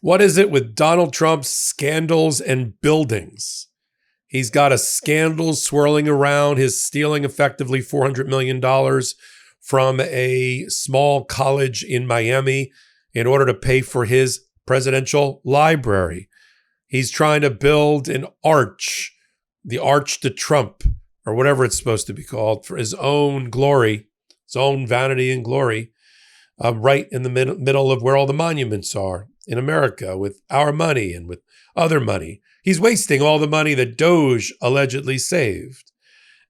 What is it with Donald Trump's scandals and buildings? He's got a scandal swirling around his stealing effectively $400 million from a small college in Miami in order to pay for his presidential library. He's trying to build an arch, the Arch to Trump, or whatever it's supposed to be called, for his own glory, his own vanity and glory, right in the middle of where all the monuments are in America, with our money and with other money. He's wasting all the money that Doge allegedly saved.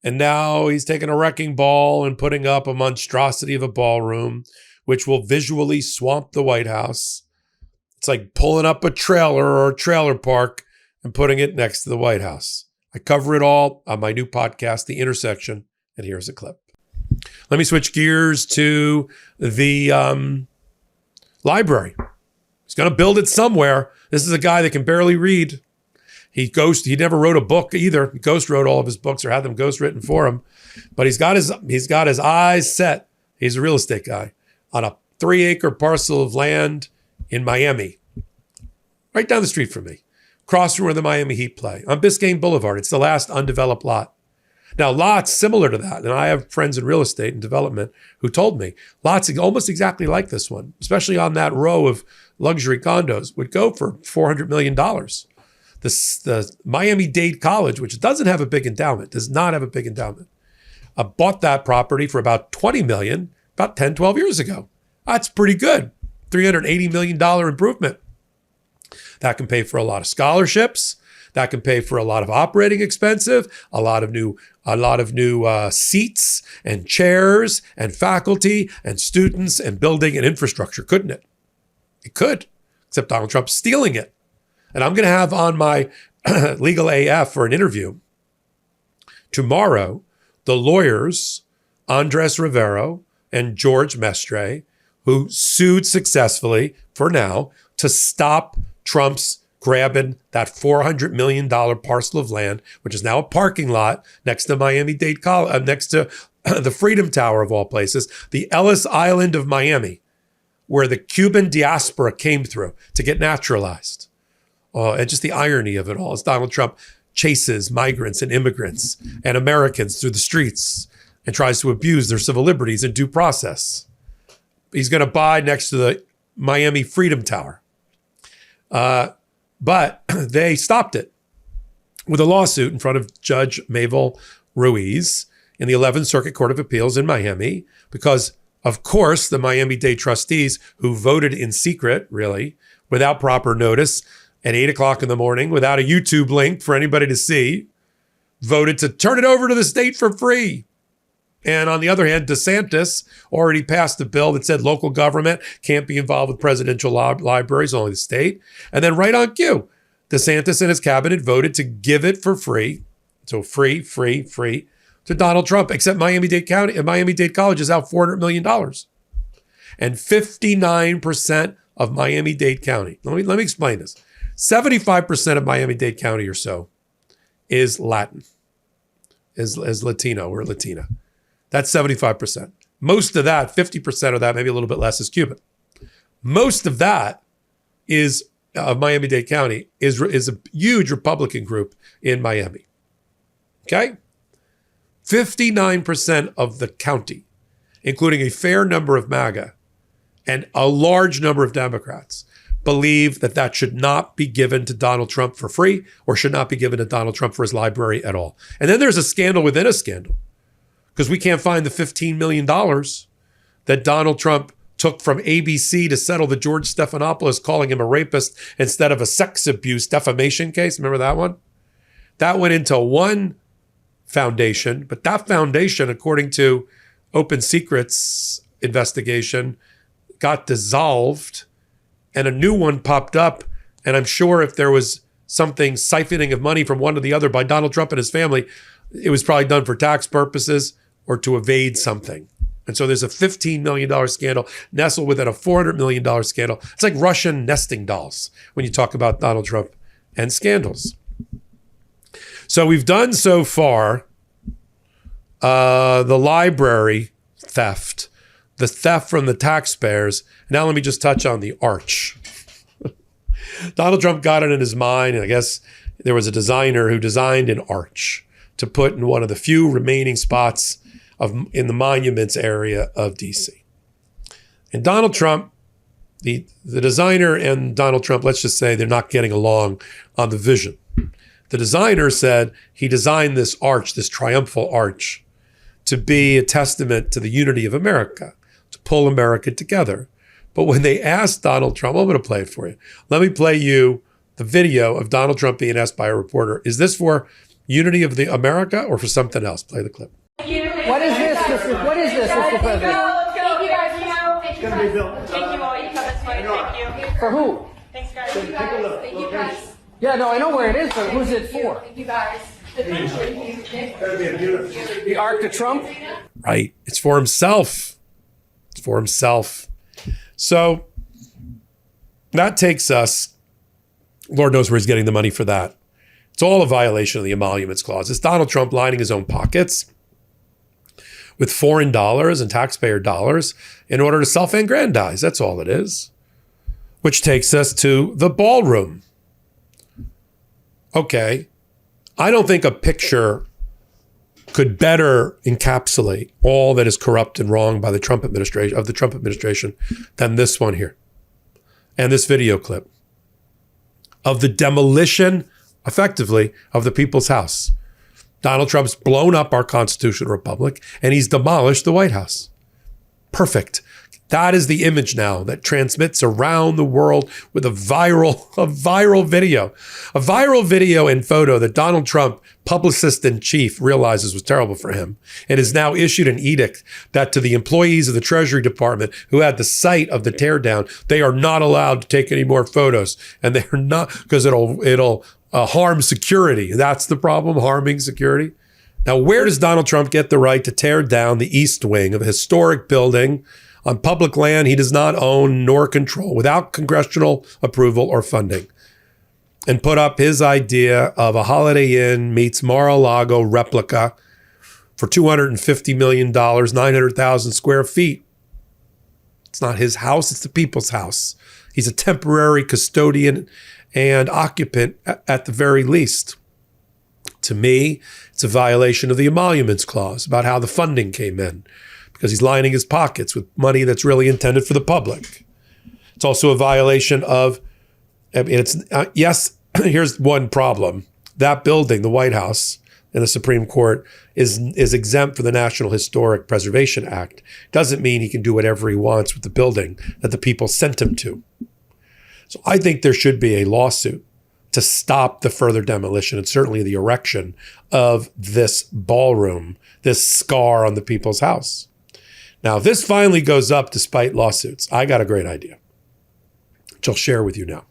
And now he's taking a wrecking ball and putting up a monstrosity of a ballroom, which will visually swamp the White House. It's like pulling up a trailer or a trailer park and putting it next to the White House. I cover it all on my new podcast, The Intersection, and here's a clip. Let me switch gears to the library. He's going to build it somewhere. This is a guy that can barely read. He never wrote a book either. He ghost wrote all of his books or had them ghost written for him. But he's got his eyes set. He's a real estate guy on a 3-acre parcel of land in Miami, right down the street from me, across from where the Miami Heat play, on Biscayne Boulevard. It's the last undeveloped lot. Now, lots similar to that, and I have friends in real estate and development who told me lots almost exactly like this one, especially on that row of luxury condos, would go for $400 million. The Miami-Dade College, which doesn't have a big endowment, does not have a big endowment, bought that property for about $20 million about 10, 12 years ago. That's pretty good. $380 million improvement. That can pay for a lot of scholarships. That can pay for a lot of operating expenses, a lot of new seats and chairs and faculty and students and building and infrastructure, couldn't it? It could, except Donald Trump's stealing it. And I'm going to have on my Legal AF for an interview tomorrow the lawyers, Andres Rivero and George Mestre, who sued successfully, for now, to stop Trump's grabbing that $400 million parcel of land, which is now a parking lot next to Miami-Dade College, next to the Freedom Tower of all places, the Ellis Island of Miami, where the Cuban diaspora came through to get naturalized. And just the irony of it all is Donald Trump chases migrants and immigrants and Americans through the streets and tries to abuse their civil liberties and due process. He's going to buy next to the Miami Freedom Tower. But they stopped it with a lawsuit in front of Judge Mabel Ruiz in the 11th Circuit Court of Appeals in Miami because, of course, the Miami-Dade trustees who voted in secret, really, without proper notice at 8 o'clock in the morning, without a YouTube link for anybody to see, voted to turn it over to the state for free. And on the other hand, DeSantis already passed a bill that said local government can't be involved with presidential libraries, only the state. And then right on cue, DeSantis and his cabinet voted to give it for free. So free to Donald Trump, except Miami-Dade College is out $400 million. And 59% of Miami-Dade County, let me explain this. 75% of Miami-Dade County or so is Latin, is Latino or Latina. That's 75%. Most of that, 50% of that, maybe a little bit less, is Cuban. Most of that is of Miami-Dade County is a huge Republican group in Miami. Okay? 59% of the county, including a fair number of MAGA and a large number of Democrats, believe that that should not be given to Donald Trump for free or should not be given to Donald Trump for his library at all. And then there's a scandal within a scandal, because we can't find the $15 million that Donald Trump took from ABC to settle the George Stephanopoulos calling him a rapist instead of a sex abuse defamation case. Remember that one? That went into one foundation, but that foundation, according to Open Secrets investigation, got dissolved and a new one popped up. And I'm sure if there was something siphoning of money from one to the other by Donald Trump and his family, it was probably done for tax purposes or to evade something. And so there's a $15 million scandal nestled within a $400 million scandal. It's like Russian nesting dolls when you talk about Donald Trump and scandals. So we've done so far the library theft, the theft from the taxpayers. Now let me just touch on the arch. Donald Trump got it in his mind, and I guess there was a designer who designed an arch to put in one of the few remaining spots in the monuments area of DC. And Donald Trump, the designer and Donald Trump, let's just say they're not getting along on the vision. The designer said he designed this arch, this triumphal arch, to be a testament to the unity of America, to pull America together. But when they asked Donald Trump, I'm going to play it for you. Let me play you the video of Donald Trump being asked by a reporter, is this for unity of the America or for something else? Play the clip. What is this, Mr. President? Thank you guys. It's going to be built. Thank you all. You come this way. Thank you. For who? Thanks, guys. Take a look. Thank you guys. Yeah, no, I know where it is, but who's it for? Thank you guys. The Arc to Trump? Right. It's for himself. It's for himself. So that takes us, Lord knows where he's getting the money for that. It's all a violation of the emoluments clause. It's Donald Trump lining his own pockets with foreign dollars and taxpayer dollars in order to self-aggrandize. That's all it is. Which takes us to the ballroom. Okay. I don't think a picture could better encapsulate all that is corrupt and wrong by the Trump administration than this one here. And this video clip of the demolition, effectively, of the people's house. Donald Trump's blown up our constitutional republic and he's demolished the White House. Perfect. That is the image now that transmits around the world with a viral video and photo that Donald Trump, publicist in chief, realizes was terrible for him and has now issued an edict that to the employees of the Treasury Department who had the site of the teardown, they are not allowed to take any more photos, and they are not, because it'll harm security. That's the problem, harming security. Now, where does Donald Trump get the right to tear down the east wing of a historic building on public land he does not own nor control, without congressional approval or funding, and put up his idea of a Holiday Inn meets Mar-a-Lago replica for $250 million, 900,000 square feet? It's not his house, it's the people's house. He's a temporary custodian and occupant at the very least. To me, it's a violation of the emoluments clause about how the funding came in, because he's lining his pockets with money that's really intended for the public. It's also a violation of, yes, here's one problem. That building, the White House and the Supreme Court, is exempt from the National Historic Preservation Act. Doesn't mean he can do whatever he wants with the building that the people sent him to. So I think there should be a lawsuit to stop the further demolition and certainly the erection of this ballroom, this scar on the people's house. Now, if this finally goes up despite lawsuits, I got a great idea, which I'll share with you now.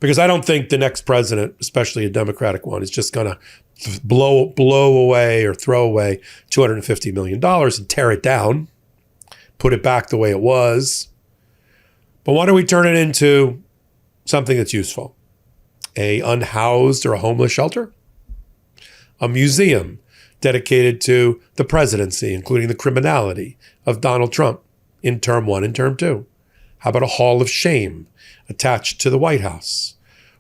Because I don't think the next president, especially a Democratic one, is just going to blow away or throw away $250 million and tear it down, put it back the way it was. But why don't we turn it into something that's useful? A unhoused or a homeless shelter? A museum dedicated to the presidency, including the criminality of Donald Trump in term 1 and term 2. How about a hall of shame attached to the White House,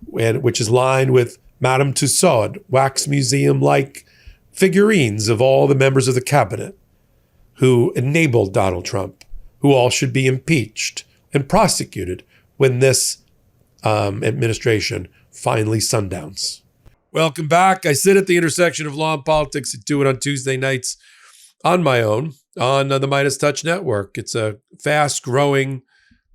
which is lined with Madame Tussauds wax museum-like figurines of all the members of the cabinet who enabled Donald Trump, who all should be impeached and prosecuted when this administration finally sundowns. Welcome back. I sit at the intersection of law and politics and do it on Tuesday nights on my own on the Midas Touch Network. It's a fast-growing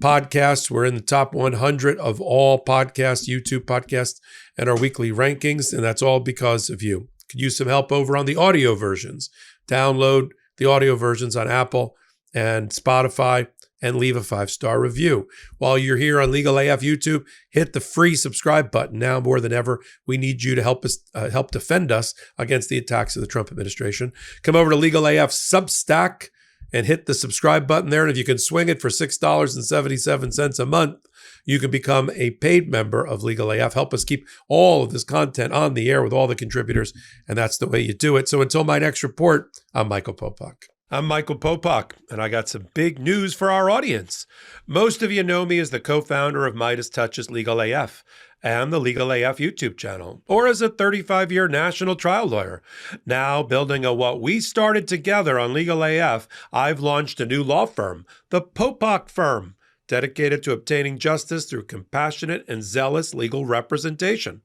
podcast. We're in the top 100 of all podcasts, YouTube podcasts, and our weekly rankings, and that's all because of you. Could use some help over on the audio versions. Download the audio versions on Apple and Spotify and leave a 5-star review. While you're here on Legal AF YouTube, hit the free subscribe button. Now more than ever, we need you to help us help defend us against the attacks of the Trump administration. Come over to Legal AF Substack and hit the subscribe button there. And if you can swing it for $6.77 a month, you can become a paid member of Legal AF. Help us keep all of this content on the air with all the contributors. And that's the way you do it. So until my next report, I'm Michael Popok. I'm Michael Popok, and I got some big news for our audience. Most of you know me as the co-founder of Midas Touch's Legal AF and the Legal AF YouTube channel, or as a 35-year national trial lawyer. Now, building on what we started together on Legal AF, I've launched a new law firm, the Popok Firm, dedicated to obtaining justice through compassionate and zealous legal representation.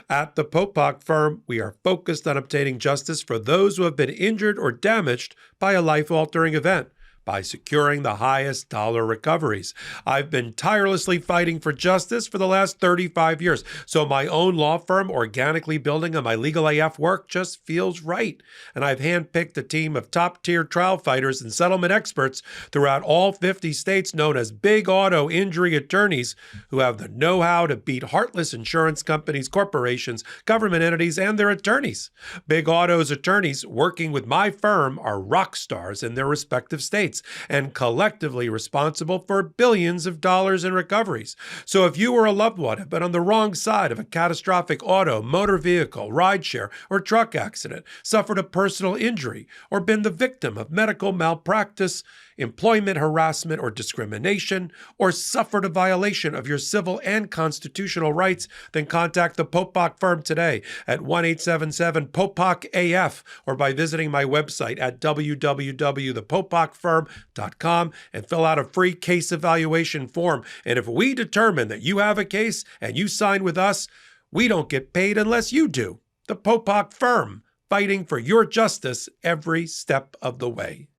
At the Popok Firm, we are focused on obtaining justice for those who have been injured or damaged by a life-altering event by securing the highest dollar recoveries. I've been tirelessly fighting for justice for the last 35 years, so my own law firm organically building on my Legal AF work just feels right. And I've handpicked a team of top-tier trial fighters and settlement experts throughout all 50 states known as big auto injury attorneys who have the know-how to beat heartless insurance companies, corporations, government entities, and their attorneys. Big Auto's attorneys working with my firm are rock stars in their respective states and collectively responsible for billions of dollars in recoveries. So if you or a loved one have been on the wrong side of a catastrophic auto, motor vehicle, rideshare, or truck accident, suffered a personal injury, or been the victim of medical malpractice, employment harassment or discrimination, or suffered a violation of your civil and constitutional rights, then contact the Popok Firm today at 1-877-POPOK-AF or by visiting my website at www.thepopokfirm.com and fill out a free case evaluation form. And if we determine that you have a case and you sign with us, we don't get paid unless you do. The Popok Firm, fighting for your justice every step of the way.